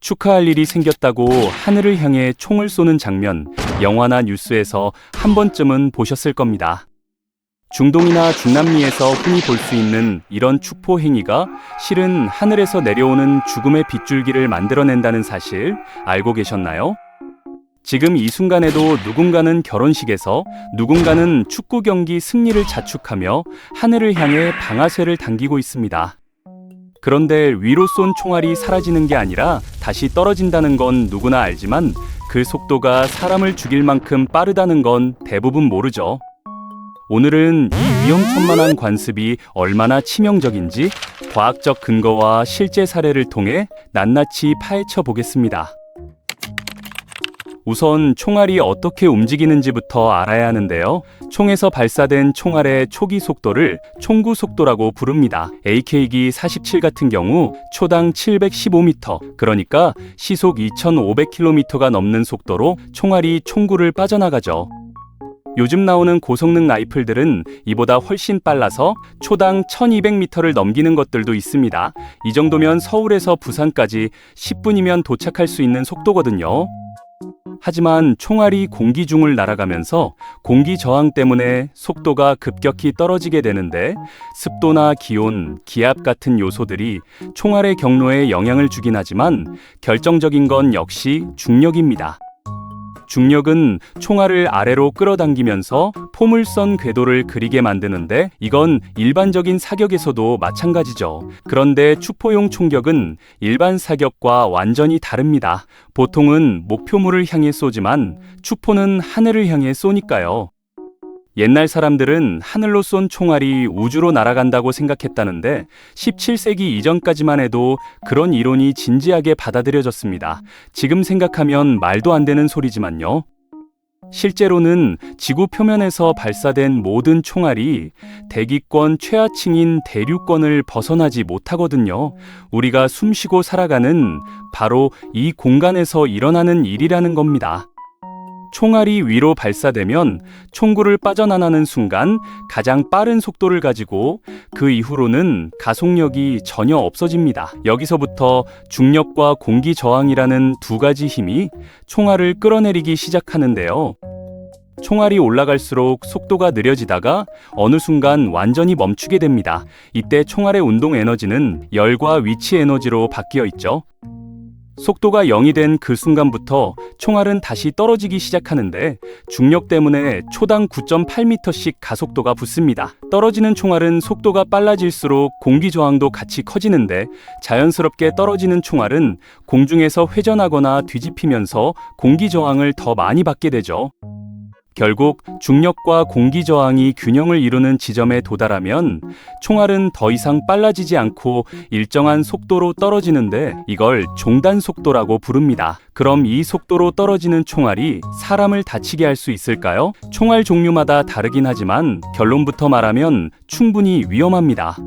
축하할 일이 생겼다고 하늘을 향해 총을 쏘는 장면, 영화나 뉴스에서 한 번쯤은 보셨을 겁니다. 중동이나 중남미에서 흔히 볼 수 있는 이런 축포 행위가 실은 하늘에서 내려오는 죽음의 빗줄기를 만들어낸다는 사실 알고 계셨나요? 지금 이 순간에도 누군가는 결혼식에서, 누군가는 축구 경기 승리를 자축하며 하늘을 향해 방아쇠를 당기고 있습니다. 그런데 위로 쏜 총알이 사라지는 게 아니라 다시 떨어진다는 건 누구나 알지만 그 속도가 사람을 죽일 만큼 빠르다는 건 대부분 모르죠. 오늘은 이 위험천만한 관습이 얼마나 치명적인지 과학적 근거와 실제 사례를 통해 낱낱이 파헤쳐 보겠습니다. 우선 총알이 어떻게 움직이는지부터 알아야 하는데요. 총에서 발사된 총알의 초기 속도를 총구 속도라고 부릅니다. AKG 47 같은 경우 초당 715m, 그러니까 시속 2500km가 넘는 속도로 총알이 총구를 빠져나가죠. 요즘 나오는 고성능 라이플들은 이보다 훨씬 빨라서 초당 1200m를 넘기는 것들도 있습니다. 이 정도면 서울에서 부산까지 10분이면 도착할 수 있는 속도거든요. 하지만 총알이 공기 중을 날아가면서 공기 저항 때문에 속도가 급격히 떨어지게 되는데 습도나 기온, 기압 같은 요소들이 총알의 경로에 영향을 주긴 하지만 결정적인 건 역시 중력입니다. 중력은 총알을 아래로 끌어당기면서 포물선 궤도를 그리게 만드는데 이건 일반적인 사격에서도 마찬가지죠. 그런데 축포용 총격은 일반 사격과 완전히 다릅니다. 보통은 목표물을 향해 쏘지만 축포는 하늘을 향해 쏘니까요. 옛날 사람들은 하늘로 쏜 총알이 우주로 날아간다고 생각했다는데 17세기 이전까지만 해도 그런 이론이 진지하게 받아들여졌습니다. 지금 생각하면 말도 안 되는 소리지만요. 실제로는 지구 표면에서 발사된 모든 총알이 대기권 최하층인 대류권을 벗어나지 못하거든요. 우리가 숨쉬고 살아가는 바로 이 공간에서 일어나는 일이라는 겁니다. 총알이 위로 발사되면 총구를 빠져나가는 순간 가장 빠른 속도를 가지고 그 이후로는 가속력이 전혀 없어집니다. 여기서부터 중력과 공기 저항이라는 두 가지 힘이 총알을 끌어내리기 시작하는데요. 총알이 올라갈수록 속도가 느려지다가 어느 순간 완전히 멈추게 됩니다. 이때 총알의 운동 에너지는 열과 위치 에너지로 바뀌어 있죠. 속도가 0이 된 그 순간부터 총알은 다시 떨어지기 시작하는데 중력 때문에 초당 9.8m씩 가속도가 붙습니다. 떨어지는 총알은 속도가 빨라질수록 공기 저항도 같이 커지는데 자연스럽게 떨어지는 총알은 공중에서 회전하거나 뒤집히면서 공기 저항을 더 많이 받게 되죠. 결국 중력과 공기 저항이 균형을 이루는 지점에 도달하면 총알은 더 이상 빨라지지 않고 일정한 속도로 떨어지는데 이걸 종단 속도라고 부릅니다. 그럼 이 속도로 떨어지는 총알이 사람을 다치게 할 수 있을까요? 총알 종류마다 다르긴 하지만 결론부터 말하면 충분히 위험합니다.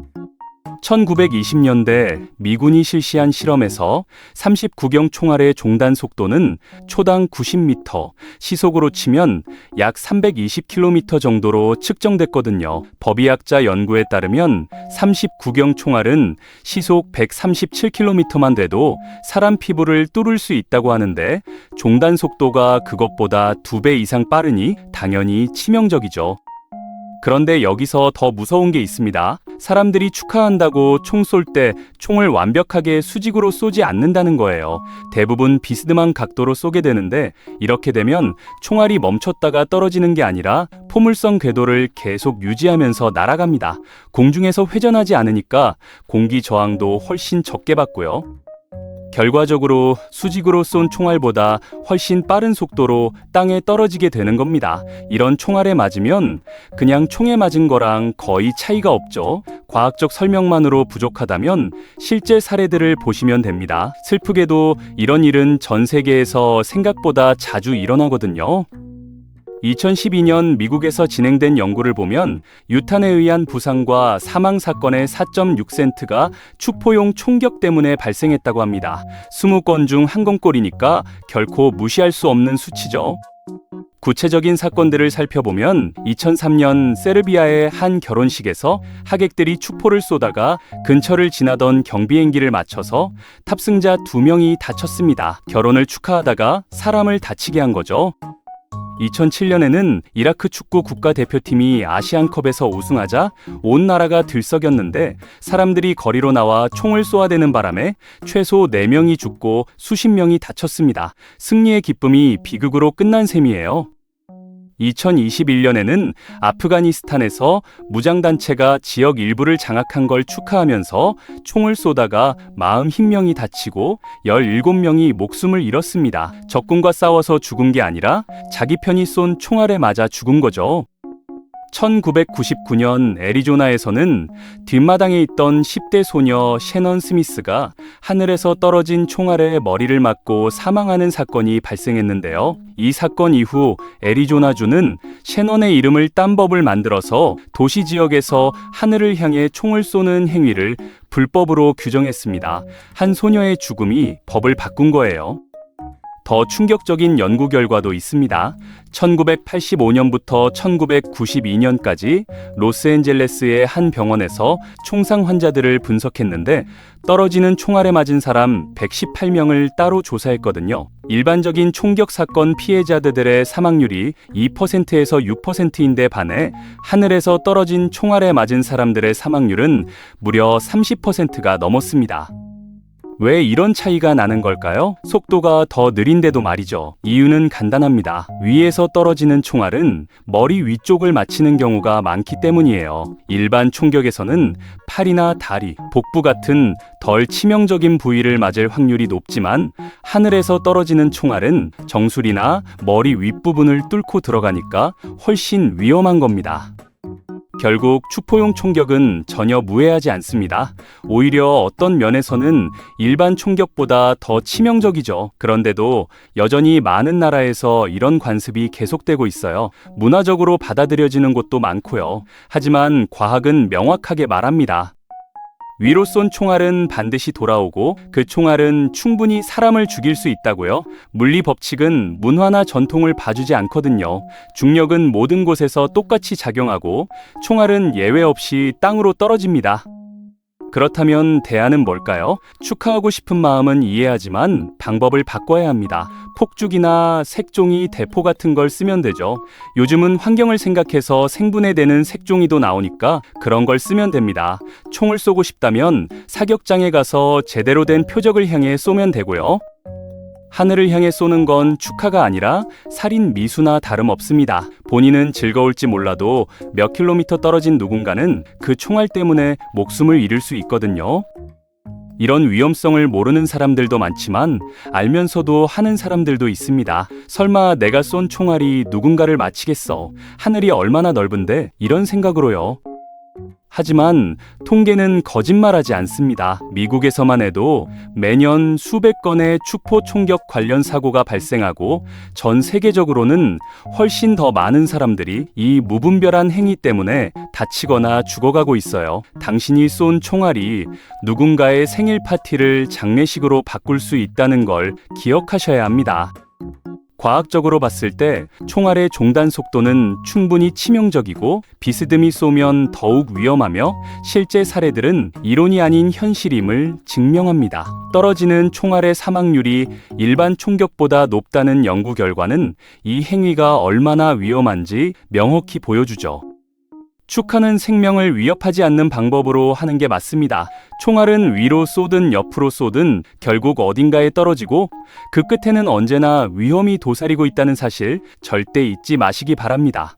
1920년대 미군이 실시한 실험에서 39경 총알의 종단 속도는 초당 90m, 시속으로 치면 약 320km 정도로 측정됐거든요. 법의학자 연구에 따르면 39경 총알은 시속 137km만 돼도 사람 피부를 뚫을 수 있다고 하는데 종단 속도가 그것보다 2배 이상 빠르니 당연히 치명적이죠. 그런데 여기서 더 무서운 게 있습니다. 사람들이 축하한다고 총 쏠 때 총을 완벽하게 수직으로 쏘지 않는다는 거예요. 대부분 비스듬한 각도로 쏘게 되는데 이렇게 되면 총알이 멈췄다가 떨어지는 게 아니라 포물선 궤도를 계속 유지하면서 날아갑니다. 공중에서 회전하지 않으니까 공기 저항도 훨씬 적게 받고요. 결과적으로 수직으로 쏜 총알보다 훨씬 빠른 속도로 땅에 떨어지게 되는 겁니다. 이런 총알에 맞으면 그냥 총에 맞은 거랑 거의 차이가 없죠. 과학적 설명만으로 부족하다면 실제 사례들을 보시면 됩니다. 슬프게도 이런 일은 전 세계에서 생각보다 자주 일어나거든요. 2012년 미국에서 진행된 연구를 보면 유탄에 의한 부상과 사망 사건의 4.6센트가 축포용 총격 때문에 발생했다고 합니다. 20건 중 1건꼴이니까 결코 무시할 수 없는 수치죠. 구체적인 사건들을 살펴보면 2003년 세르비아의 한 결혼식에서 하객들이 축포를 쏘다가 근처를 지나던 경비행기를 맞춰서 탑승자 2명이 다쳤습니다. 결혼을 축하하다가 사람을 다치게 한 거죠. 2007년에는 이라크 축구 국가대표팀이 아시안컵에서 우승하자 온 나라가 들썩였는데 사람들이 거리로 나와 총을 쏘아대는 바람에 최소 4명이 죽고 수십 명이 다쳤습니다. 승리의 기쁨이 비극으로 끝난 셈이에요. 2021년에는 아프가니스탄에서 무장단체가 지역 일부를 장악한 걸 축하하면서 총을 쏘다가 41명이 다치고 17명이 목숨을 잃었습니다. 적군과 싸워서 죽은 게 아니라 자기 편이 쏜 총알에 맞아 죽은 거죠. 1999년 애리조나에서는 뒷마당에 있던 10대 소녀 셰넌 스미스가 하늘에서 떨어진 총알에 머리를 맞고 사망하는 사건이 발생했는데요. 이 사건 이후 애리조나주는 셰넌의 이름을 딴 법을 만들어서 도시 지역에서 하늘을 향해 총을 쏘는 행위를 불법으로 규정했습니다. 한 소녀의 죽음이 법을 바꾼 거예요. 더 충격적인 연구 결과도 있습니다. 1985년부터 1992년까지 로스앤젤레스의 한 병원에서 총상 환자들을 분석했는데 떨어지는 총알에 맞은 사람 118명을 따로 조사했거든요. 일반적인 총격 사건 피해자들의 사망률이 2%에서 6%인데 반해 하늘에서 떨어진 총알에 맞은 사람들의 사망률은 무려 30%가 넘었습니다. 왜 이런 차이가 나는 걸까요? 속도가 더 느린데도 말이죠. 이유는 간단합니다. 위에서 떨어지는 총알은 머리 위쪽을 맞히는 경우가 많기 때문이에요. 일반 총격에서는 팔이나 다리, 복부 같은 덜 치명적인 부위를 맞을 확률이 높지만 하늘에서 떨어지는 총알은 정수리나 머리 윗부분을 뚫고 들어가니까 훨씬 위험한 겁니다. 결국 축포용 총격은 전혀 무해하지 않습니다. 오히려 어떤 면에서는 일반 총격보다 더 치명적이죠. 그런데도 여전히 많은 나라에서 이런 관습이 계속되고 있어요. 문화적으로 받아들여지는 곳도 많고요. 하지만 과학은 명확하게 말합니다. 위로 쏜 총알은 반드시 돌아오고 그 총알은 충분히 사람을 죽일 수 있다고요. 물리 법칙은 문화나 전통을 봐주지 않거든요. 중력은 모든 곳에서 똑같이 작용하고 총알은 예외 없이 땅으로 떨어집니다. 그렇다면 대안은 뭘까요? 축하하고 싶은 마음은 이해하지만 방법을 바꿔야 합니다. 폭죽이나 색종이, 대포 같은 걸 쓰면 되죠. 요즘은 환경을 생각해서 생분해되는 색종이도 나오니까 그런 걸 쓰면 됩니다. 총을 쏘고 싶다면 사격장에 가서 제대로 된 표적을 향해 쏘면 되고요. 하늘을 향해 쏘는 건 축하가 아니라 살인 미수나 다름없습니다. 본인은 즐거울지 몰라도 몇 킬로미터 떨어진 누군가는 그 총알 때문에 목숨을 잃을 수 있거든요. 이런 위험성을 모르는 사람들도 많지만 알면서도 하는 사람들도 있습니다. 설마 내가 쏜 총알이 누군가를 맞히겠어? 하늘이 얼마나 넓은데? 이런 생각으로요. 하지만 통계는 거짓말하지 않습니다. 미국에서만 해도 매년 수백 건의 축포 총격 관련 사고가 발생하고 전 세계적으로는 훨씬 더 많은 사람들이 이 무분별한 행위 때문에 다치거나 죽어가고 있어요. 당신이 쏜 총알이 누군가의 생일 파티를 장례식으로 바꿀 수 있다는 걸 기억하셔야 합니다. 과학적으로 봤을 때 총알의 종단 속도는 충분히 치명적이고 비스듬히 쏘면 더욱 위험하며 실제 사례들은 이론이 아닌 현실임을 증명합니다. 떨어지는 총알의 사망률이 일반 총격보다 높다는 연구 결과는 이 행위가 얼마나 위험한지 명확히 보여주죠. 축하는 생명을 위협하지 않는 방법으로 하는 게 맞습니다. 총알은 위로 쏘든 옆으로 쏘든 결국 어딘가에 떨어지고 그 끝에는 언제나 위험이 도사리고 있다는 사실 절대 잊지 마시기 바랍니다.